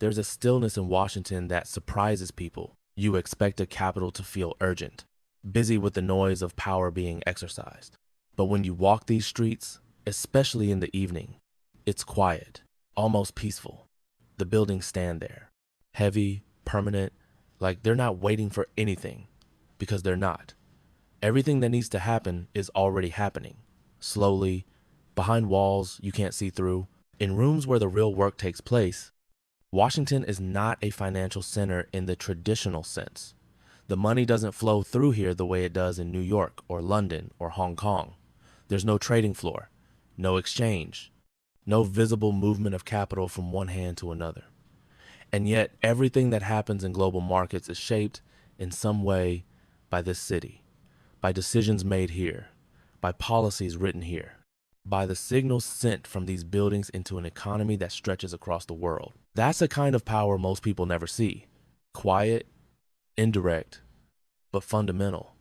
There's a stillness in Washington that surprises people. You expect a capital to feel urgent, busy with the noise of power being exercised. But when you walk these streets, especially in the evening, it's quiet, almost peaceful. The buildings stand there, heavy, permanent, like they're not waiting for anything, because they're not. Everything that needs to happen is already happening, slowly, behind walls you can't see through, in rooms where the real work takes place. Washington is not a financial center in the traditional sense. The money doesn't flow through here the way it does in New York or London or Hong Kong. There's no trading floor, no exchange, no visible movement of capital from one hand to another. And yet, everything that happens in global markets is shaped in some way by this city, by decisions made here, by policies written here, by the signals sent from these buildings into an economy that stretches across the world. That's a kind of power most people never see. Quiet, indirect, but fundamental.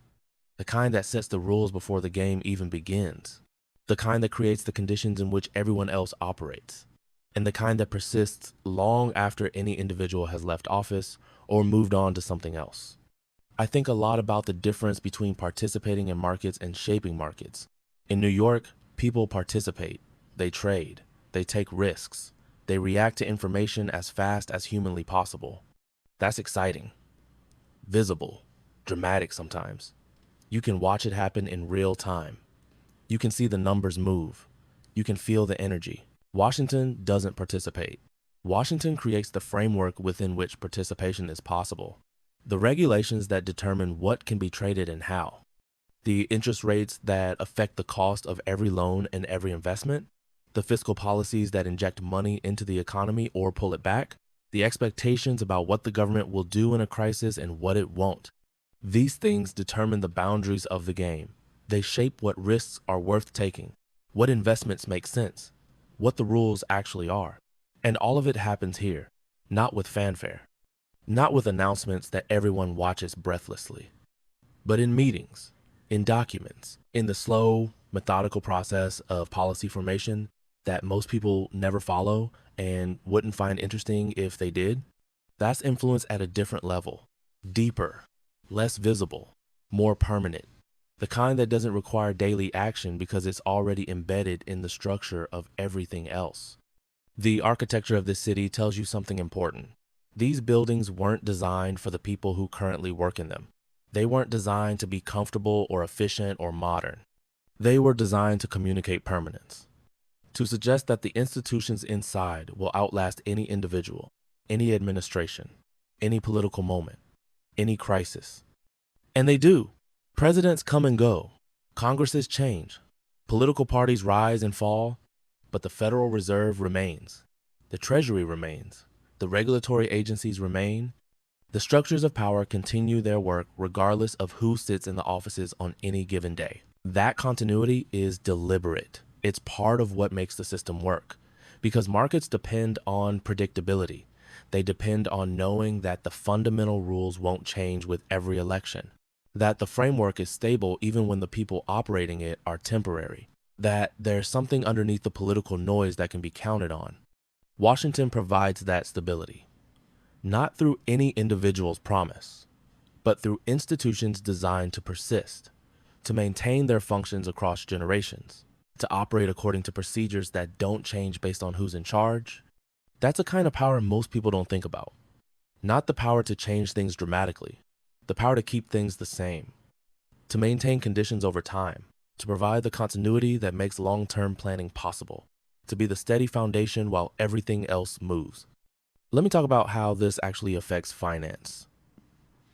The kind that sets the rules before the game even begins. The kind that creates the conditions in which everyone else operates. And the kind that persists long after any individual has left office or moved on to something else. I think a lot about the difference between participating in markets and shaping markets. In New York, people participate, they trade, they take risks, they react to information as fast as humanly possible. That's exciting, visible, dramatic sometimes. You can watch it happen in real time. You can see the numbers move. You can feel the energy. Washington doesn't participate. Washington creates the framework within which participation is possible. The regulations that determine what can be traded and how. The interest rates that affect the cost of every loan and every investment. The fiscal policies that inject money into the economy or pull it back. The expectations about what the government will do in a crisis and what it won't. These things determine the boundaries of the game. They shape what risks are worth taking, what investments make sense, what the rules actually are. And all of it happens here, not with fanfare, not with announcements that everyone watches breathlessly, but in meetings, in documents, in the slow, methodical process of policy formation that most people never follow and wouldn't find interesting if they did. That's influence at a different level, deeper, less visible, more permanent. The kind that doesn't require daily action because it's already embedded in the structure of everything else. The architecture of this city tells you something important. These buildings weren't designed for the people who currently work in them. They weren't designed to be comfortable or efficient or modern. They were designed to communicate permanence, to suggest that the institutions inside will outlast any individual, any administration, any political moment, any crisis. And they do. Presidents come and go, Congresses change, political parties rise and fall, but the Federal Reserve remains, the Treasury remains, the regulatory agencies remain. The structures of power continue their work regardless of who sits in the offices on any given day. That continuity is deliberate. It's part of what makes the system work, because markets depend on predictability. They depend on knowing that the fundamental rules won't change with every election, that the framework is stable even when the people operating it are temporary, that there's something underneath the political noise that can be counted on. Washington provides that stability, not through any individual's promise, but through institutions designed to persist, to maintain their functions across generations, to operate according to procedures that don't change based on who's in charge. That's a kind of power most people don't think about. Not the power to change things dramatically, the power to keep things the same, to maintain conditions over time, to provide the continuity that makes long-term planning possible, to be the steady foundation while everything else moves. Let me talk about how this actually affects finance.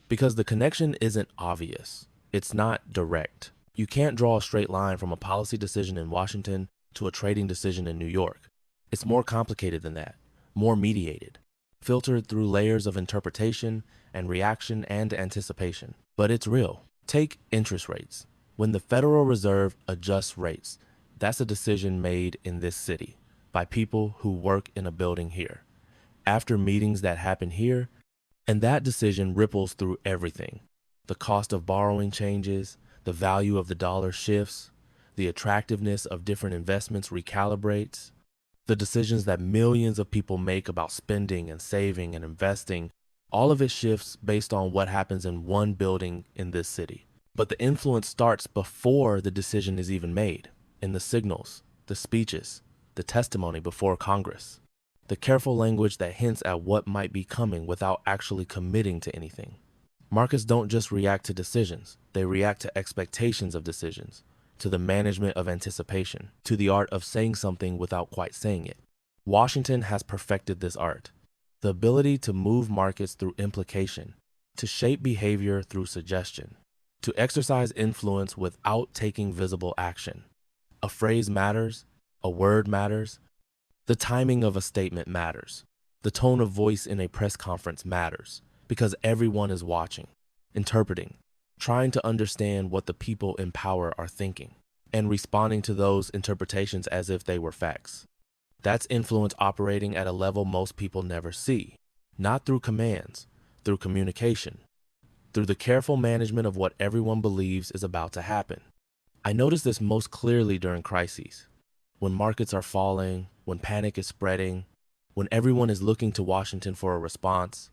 Because the connection isn't obvious. It's not direct. You can't draw a straight line from a policy decision in Washington to a trading decision in New York. It's more complicated than that, more mediated, filtered through layers of interpretation and reaction and anticipation. But it's real. Take interest rates. When the Federal Reserve adjusts rates, that's a decision made in this city by people who work in a building here, after meetings that happen here, and that decision ripples through everything. The cost of borrowing changes, the value of the dollar shifts, the attractiveness of different investments recalibrates. The decisions that millions of people make about spending and saving and investing, all of it shifts based on what happens in one building in this city. But the influence starts before the decision is even made, in the signals, the speeches, the testimony before Congress, the careful language that hints at what might be coming without actually committing to anything. Markets don't just react to decisions, they react to expectations of decisions, to the management of anticipation, to the art of saying something without quite saying it. Washington has perfected this art, the ability to move markets through implication, to shape behavior through suggestion, to exercise influence without taking visible action. A phrase matters, a word matters, the timing of a statement matters, the tone of voice in a press conference matters, because everyone is watching, interpreting, trying to understand what the people in power are thinking, and responding to those interpretations as if they were facts. That's influence operating at a level most people never see, not through commands, through communication, through the careful management of what everyone believes is about to happen. I notice this most clearly during crises, when markets are falling, when panic is spreading, when everyone is looking to Washington for a response.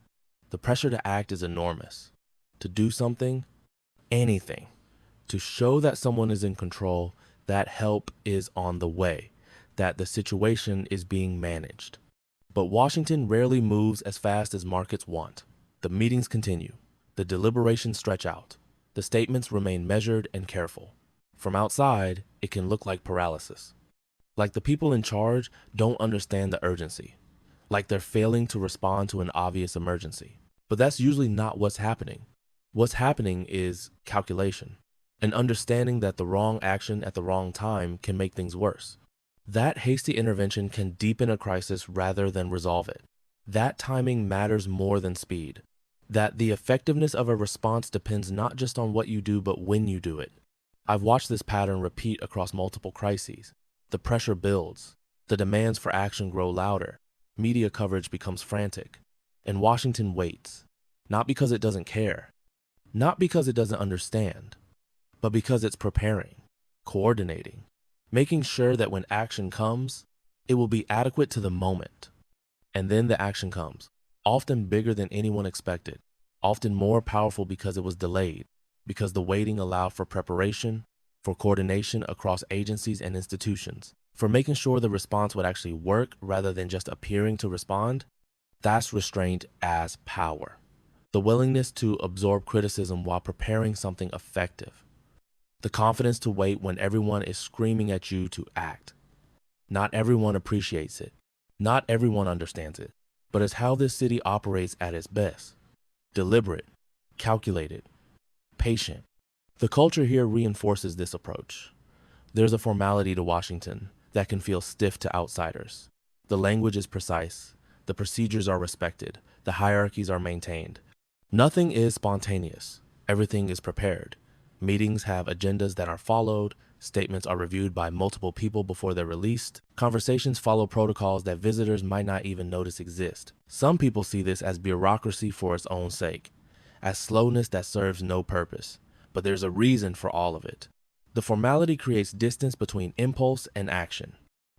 The pressure to act is enormous, to do something, anything, to show that someone is in control, that help is on the way, that the situation is being managed. But Washington rarely moves as fast as markets want. The meetings continue, the deliberations stretch out, the statements remain measured and careful. From outside, it can look like paralysis. Like the people in charge don't understand the urgency, like they're failing to respond to an obvious emergency. But that's usually not what's happening. What's happening is calculation, an understanding that the wrong action at the wrong time can make things worse. That hasty intervention can deepen a crisis rather than resolve it. That timing matters more than speed. That the effectiveness of a response depends not just on what you do, but when you do it. I've watched this pattern repeat across multiple crises. The pressure builds. The demands for action grow louder. Media coverage becomes frantic. And Washington waits, not because it doesn't care, not because it doesn't understand, but because it's preparing, coordinating, making sure that when action comes, it will be adequate to the moment. And then the action comes, often bigger than anyone expected, often more powerful because it was delayed, because the waiting allowed for preparation, for coordination across agencies and institutions, for making sure the response would actually work rather than just appearing to respond. That's restraint as power. The willingness to absorb criticism while preparing something effective. The confidence to wait when everyone is screaming at you to act. Not everyone appreciates it. Not everyone understands it. But it's how this city operates at its best. Deliberate, calculated, patient. The culture here reinforces this approach. There's a formality to Washington that can feel stiff to outsiders. The language is precise. The procedures are respected. The hierarchies are maintained. Nothing is spontaneous. Everything is prepared. Meetings have agendas that are followed. Statements are reviewed by multiple people before they're released. Conversations follow protocols that visitors might not even notice exist. Some people see this as bureaucracy for its own sake, as slowness that serves no purpose. But there's a reason for all of it. The formality creates distance between impulse and action.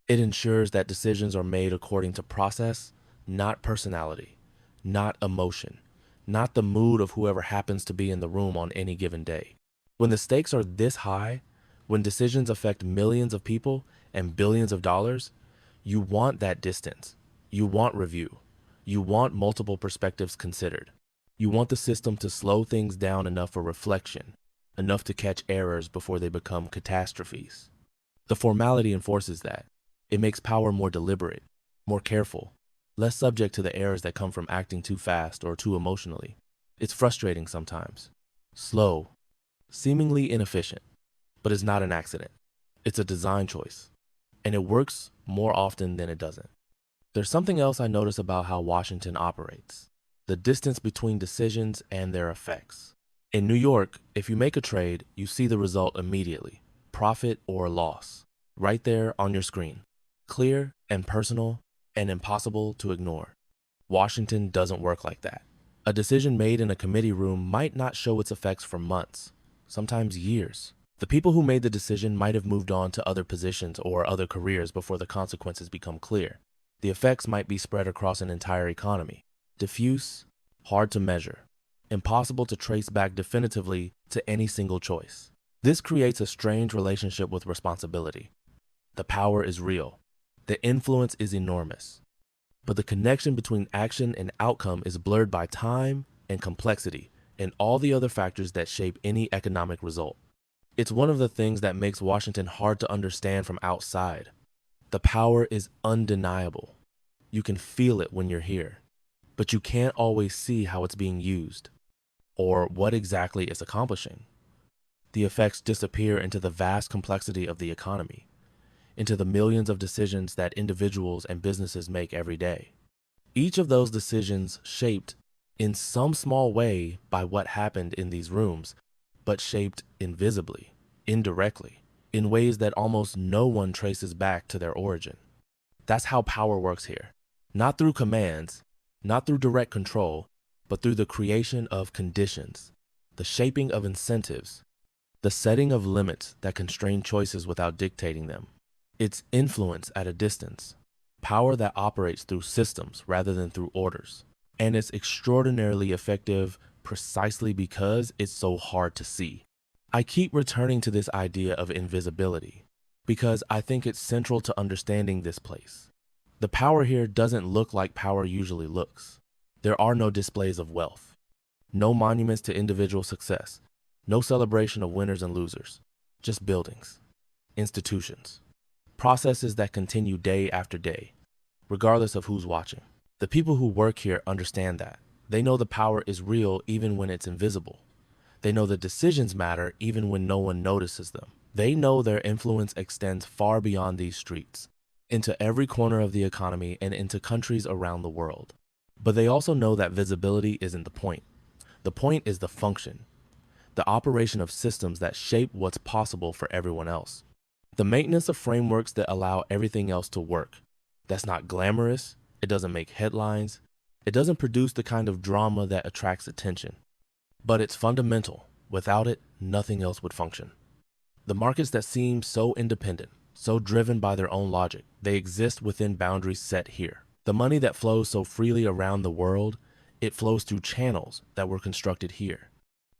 It ensures that decisions are made according to process, not personality, not emotion, not the mood of whoever happens to be in the room on any given day. When the stakes are this high, when decisions affect millions of people and billions of dollars, you want that distance. You want review. You want multiple perspectives considered. You want the system to slow things down enough for reflection, enough to catch errors before they become catastrophes. The formality enforces that. It makes power more deliberate, more careful, less subject to the errors that come from acting too fast or too emotionally. It's frustrating sometimes, slow, seemingly inefficient, but it's not an accident. It's a design choice, and it works more often than it doesn't. There's something else I notice about how Washington operates, the distance between decisions and their effects. In New York, if you make a trade, you see the result immediately, profit or loss, right there on your screen, clear and personal and impossible to ignore. Washington doesn't work like that. A decision made in a committee room might not show its effects for months, sometimes years. The people who made the decision might have moved on to other positions or other careers before the consequences become clear. The effects might be spread across an entire economy. Diffuse, hard to measure, impossible to trace back definitively to any single choice. This creates a strange relationship with responsibility. The power is real. The influence is enormous. But the connection between action and outcome is blurred by time and complexity and all the other factors that shape any economic result. It's one of the things that makes Washington hard to understand from outside. The power is undeniable. You can feel it when you're here, but you can't always see how it's being used or what exactly it's accomplishing. The effects disappear into the vast complexity of the economy, into the millions of decisions that individuals and businesses make every day. Each of those decisions shaped in some small way by what happened in these rooms, but shaped invisibly, indirectly, in ways that almost no one traces back to their origin. That's how power works here. Not through commands, not through direct control, but through the creation of conditions, the shaping of incentives, the setting of limits that constrain choices without dictating them. It's influence at a distance, power that operates through systems rather than through orders. And it's extraordinarily effective precisely because it's so hard to see. I keep returning to this idea of invisibility because I think it's central to understanding this place. The power here doesn't look like power usually looks. There are no displays of wealth, no monuments to individual success, no celebration of winners and losers, just buildings, institutions, processes that continue day after day, regardless of who's watching. The people who work here understand that. They know the power is real even when it's invisible. They know the decisions matter even when no one notices them. They know their influence extends far beyond these streets, into every corner of the economy and into countries around the world. But they also know that visibility isn't the point. The point is the function, the operation of systems that shape what's possible for everyone else. The maintenance of frameworks that allow everything else to work. That's not glamorous. It doesn't make headlines. It doesn't produce the kind of drama that attracts attention. But it's fundamental. Without it, nothing else would function. The markets that seem so independent, so driven by their own logic, they exist within boundaries set here. The money that flows so freely around the world, it flows through channels that were constructed here.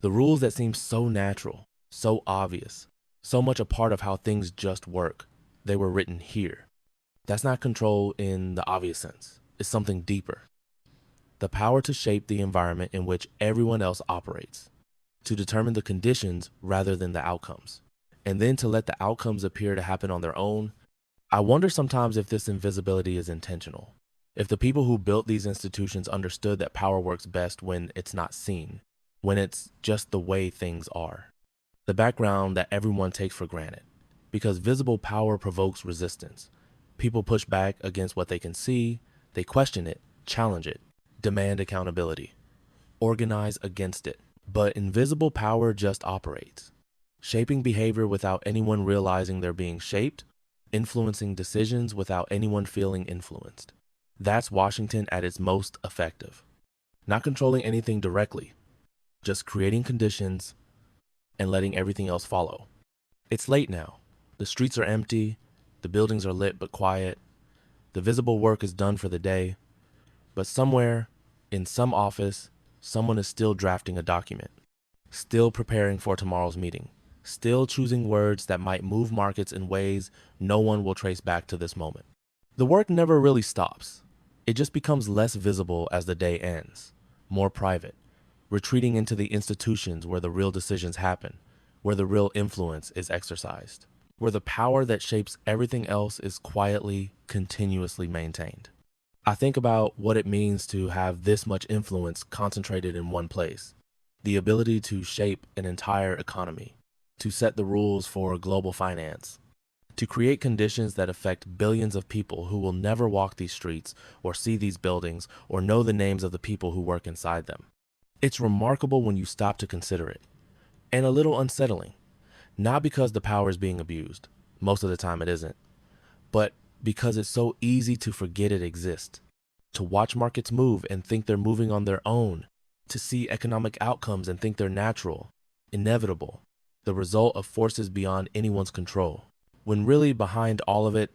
The rules that seem so natural, so obvious, so much a part of how things just work, they were written here. That's not control in the obvious sense. It's something deeper. The power to shape the environment in which everyone else operates, to determine the conditions rather than the outcomes, and then to let the outcomes appear to happen on their own. I wonder sometimes if this invisibility is intentional. If the people who built these institutions understood that power works best when it's not seen, when it's just the way things are, the background that everyone takes for granted. Because visible power provokes resistance. People push back against what they can see, they question it, challenge it, demand accountability, organize against it. But invisible power just operates, shaping behavior without anyone realizing they're being shaped, influencing decisions without anyone feeling influenced. That's Washington at its most effective. Not controlling anything directly, just creating conditions and letting everything else follow. It's late now. The streets are empty, the buildings are lit but quiet, the visible work is done for the day, but somewhere, in some office, someone is still drafting a document, still preparing for tomorrow's meeting, still choosing words that might move markets in ways no one will trace back to this moment. The work never really stops. It just becomes less visible as the day ends, more private, retreating into the institutions where the real decisions happen, where the real influence is exercised, where the power that shapes everything else is quietly, continuously maintained. I think about what it means to have this much influence concentrated in one place, the ability to shape an entire economy, to set the rules for global finance, to create conditions that affect billions of people who will never walk these streets or see these buildings or know the names of the people who work inside them. It's remarkable when you stop to consider it, and a little unsettling, not because the power is being abused, most of the time it isn't, but because it's so easy to forget it exists, to watch markets move and think they're moving on their own, to see economic outcomes and think they're natural, inevitable, the result of forces beyond anyone's control, when really behind all of it